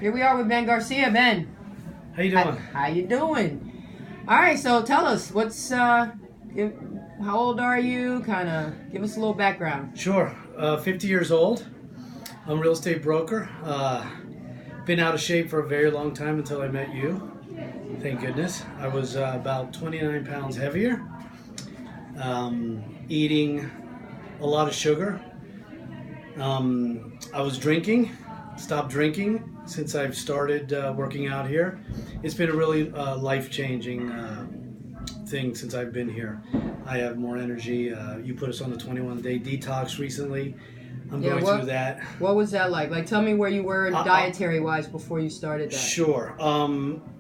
Here we are with Ben Garcia. Ben, How you doing? how you doing? All right, so tell us how old are you? Kind of give us a little background. Sure. 50 years old. I'm a real estate broker. Been out of shape for a very long time until I met you. Thank goodness. I was about 29 pounds heavier. Eating a lot of sugar. I was drinking. Stopped drinking since I've started working out here. It's been a really life-changing thing since I've been here. I have more energy. You put us on the 21-day detox recently. I'm going through that. What was that like? Like, tell me where you were dietary-wise before you started that. Sure.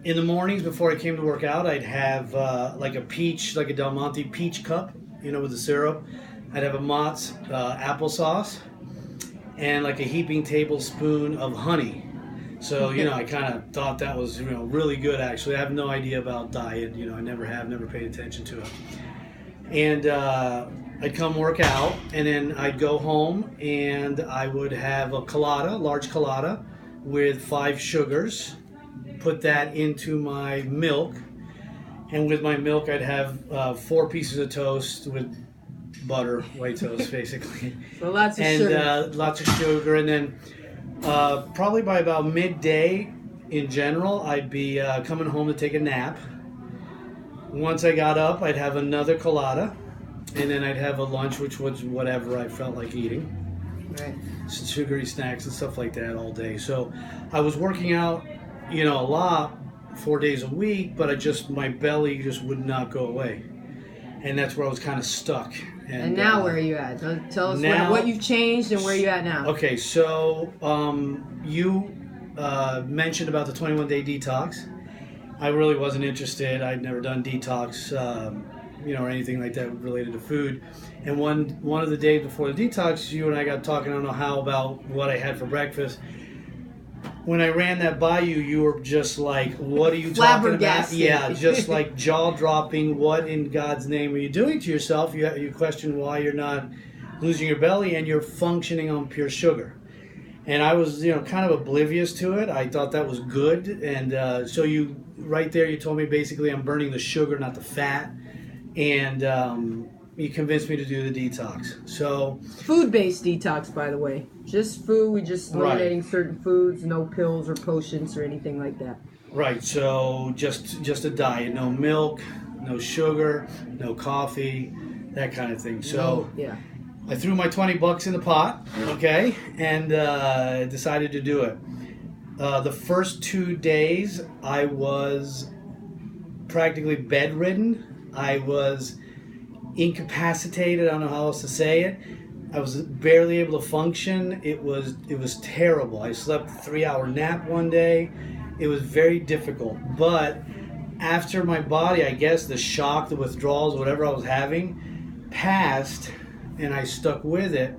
In the mornings before I came to work out, I'd have like a Del Monte peach cup, with the syrup. I'd have a Mott's applesauce and like a heaping tablespoon of honey. So, I kind of thought that was, really good, actually. I have no idea about diet. I never paid attention to it. And I'd come work out, and then I'd go home, and I would have a large colada with 5 sugars, put that into my milk, and with my milk I'd have 4 pieces of toast with butter, white toast, basically. So lots of sugar. And lots of sugar, and then probably by about midday, in general, I'd be coming home to take a nap. Once I got up, I'd have another colada, and then I'd have a lunch, which was whatever I felt like eating. Right. Some sugary snacks and stuff like that all day. So I was working out, a lot, 4 days a week, but my belly just would not go away. And that's where I was kind of stuck. And now where are you at? Tell us what you've changed and where you're at now. Okay, so you mentioned about the 21-day detox. I really wasn't interested. I'd never done detox, or anything like that related to food. And one of the days before the detox, you and I got talking, I don't know how, about what I had for breakfast. When I ran that by you, you were just like, what are you talking about? Yeah, just like jaw-dropping. What in God's name are you doing to yourself? You question why you're not losing your belly and you're functioning on pure sugar. And I was, kind of oblivious to it. I thought that was good. And so you told me basically I'm burning the sugar, not the fat. And you convinced me to do the detox. So food-based detox, by the way. Just food. We just eliminating certain foods, no pills or potions or anything like that. Right. So just a diet, no milk, no sugar, no coffee, that kind of thing. So yeah. I threw my $20 in the pot, okay, and decided to do it. The first 2 days, I was practically bedridden. I was incapacitated. I don't know how else to say it. I was barely able to function. It was terrible. I slept a 3-hour nap one day. It was very difficult. But after my body, I guess the shock, the withdrawals, whatever I was having, passed, and I stuck with it,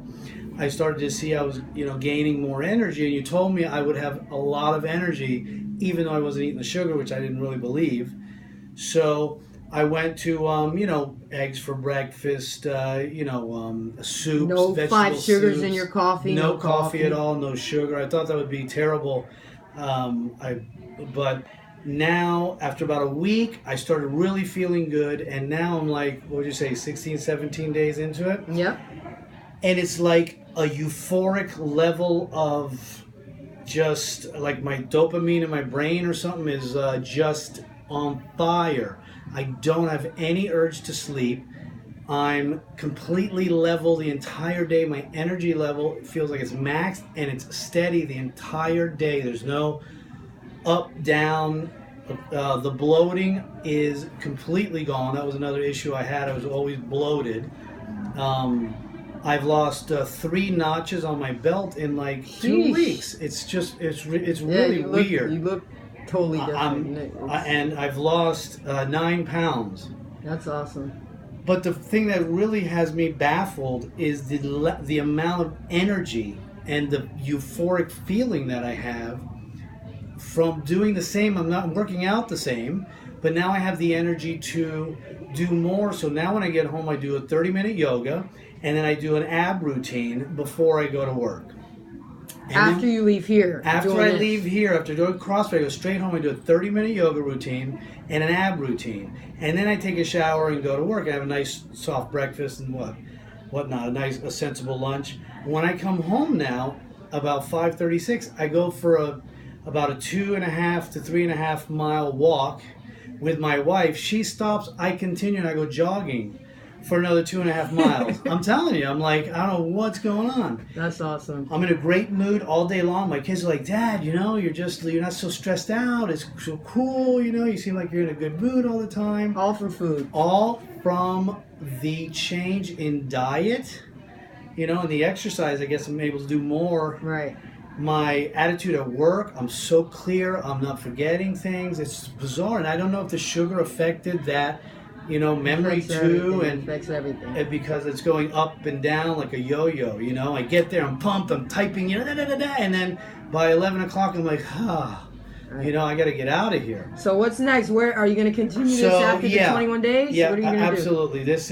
I started to see I was, gaining more energy. And you told me I would have a lot of energy, even though I wasn't eating the sugar, which I didn't really believe. So I went to, eggs for breakfast, soups, no vegetable 5 sugars soups, in your coffee. No coffee at all, no sugar. I thought that would be terrible. But now, after about a week, I started really feeling good. And now I'm like, what would you say, 16, 17 days into it? Yep. And it's like a euphoric level of just like my dopamine in my brain or something is just on fire. I don't have any urge to sleep. I'm completely level the entire day. My energy level feels like it's maxed and it's steady the entire day. There's no up, down. The bloating is completely gone. That was another issue I had. I was always bloated. I've lost 3 notches on my belt in like 2 weeks. It's really weird. You look totally different. And I've lost 9 pounds. That's awesome. But the thing that really has me baffled is the amount of energy and the euphoric feeling that I have from doing the same. I'm working out the same, but now I have the energy to do more. So now when I get home, I do a 30-minute yoga, and then I do an ab routine before I go to work. And after then, you leave here. after I leave here, after doing CrossFit, I go straight home. I do a 30-minute yoga routine and an ab routine, and then I take a shower and go to work. I have a nice soft breakfast and whatnot, a sensible lunch. When I come home now, about 5:36, I go for about a 2.5 to 3.5 mile walk with my wife. She stops, I continue, and I go jogging for another 2.5 miles. I'm telling you, I'm like, I don't know what's going on. That's awesome. I'm in a great mood all day long. My kids are like, Dad, you're not so stressed out. It's so cool, you seem like you're in a good mood all the time. All from food. All from the change in diet, and the exercise. I guess I'm able to do more. Right. My attitude at work, I'm so clear. I'm not forgetting things. It's bizarre, and I don't know if the sugar affected that, memory too, and affects everything. Because it's going up and down like a yo-yo. I get there, I'm pumped, I'm typing, and then by 11 o'clock, I'm like, right. I got to get out of here. So what's next? Where are you going to continue this after the 21 days? Yeah, what are you going to do? Absolutely. This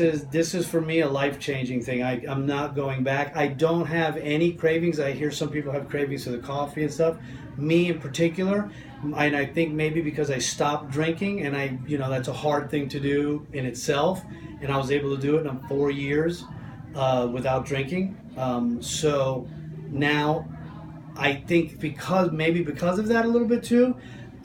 is for me a life-changing thing. I'm not going back. I don't have any cravings. I hear some people have cravings for the coffee and stuff. Me in particular, and I think maybe because I stopped drinking, and that's a hard thing to do in itself, and I was able to do it in 4 years without drinking. So now I think because of that a little bit too,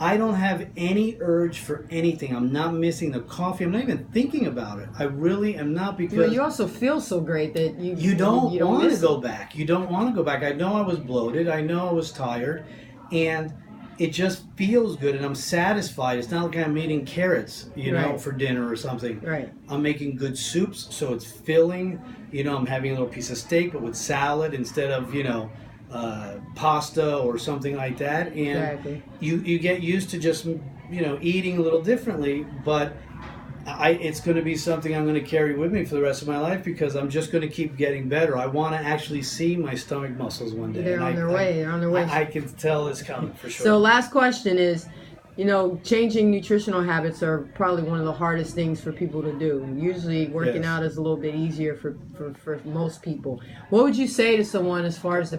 I don't have any urge for anything. I'm not missing the coffee. I'm not even thinking about it. I really am not, because well, you also feel so great that you don't want to go back. You don't want to go back. I know I was bloated. I know I was tired, and it just feels good, and I'm satisfied. It's not like I'm eating carrots, right. for dinner or something. Right. I'm making good soups, so it's filling. I'm having a little piece of steak, but with salad instead of, pasta or something like that. And exactly. you get used to just, eating a little differently, but it's going to be something I'm going to carry with me for the rest of my life, because I'm just going to keep getting better. I want to actually see my stomach muscles one day. They're on their way. I can tell it's coming for sure. So last question is, changing nutritional habits are probably one of the hardest things for people to do. Usually working out is a little bit easier for most people. What would you say to someone as far as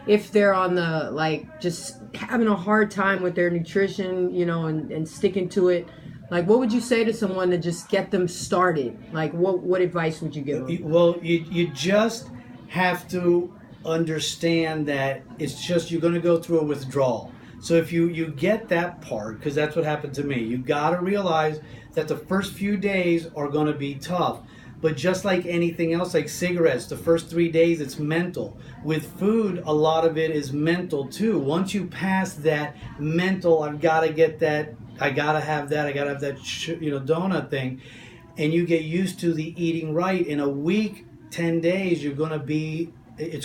if they're on the, just having a hard time with their nutrition, and sticking to it? What would you say to someone to just get them started? What advice would you give them? Well, you just have to understand that it's just, you're going to go through a withdrawal. So if you get that part, because that's what happened to me, you got to realize that the first few days are going to be tough. But just like anything else, like cigarettes, the first 3 days, it's mental. With food, a lot of it is mental too. Once you pass that mental, I've got to get that, I got to have that donut thing, and you get used to the eating right, in a week, 10 days, it's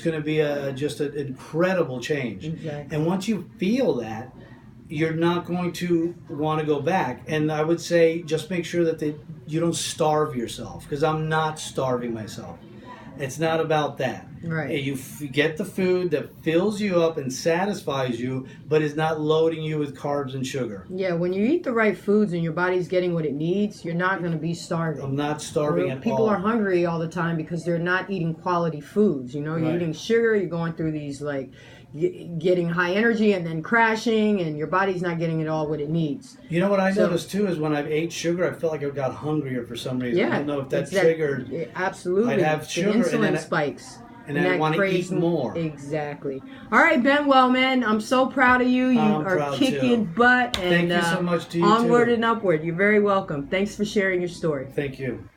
going to be just an incredible change. Exactly. And once you feel that, you're not going to want to go back. And I would say just make sure that you don't starve yourself, because I'm not starving myself. It's not about that. Right. You get the food that fills you up and satisfies you, but is not loading you with carbs and sugar. Yeah, when you eat the right foods and your body's getting what it needs, you're not going to be starving. I'm not starving at all. People are hungry all the time because they're not eating quality foods. You're eating sugar, you're going through these getting high energy and then crashing, and your body's not getting it all what it needs. You know what I noticed too is when I've ate sugar, I felt like I got hungrier for some reason. Yeah, I don't know if that triggered. Absolutely. I'd have sugar, the insulin and then spikes. And I want to eat more. Exactly. All right, Ben. Well, man, I'm so proud of you. You are kicking butt. And thank you so much to you onward too. and upward. You're very welcome. Thanks for sharing your story. Thank you.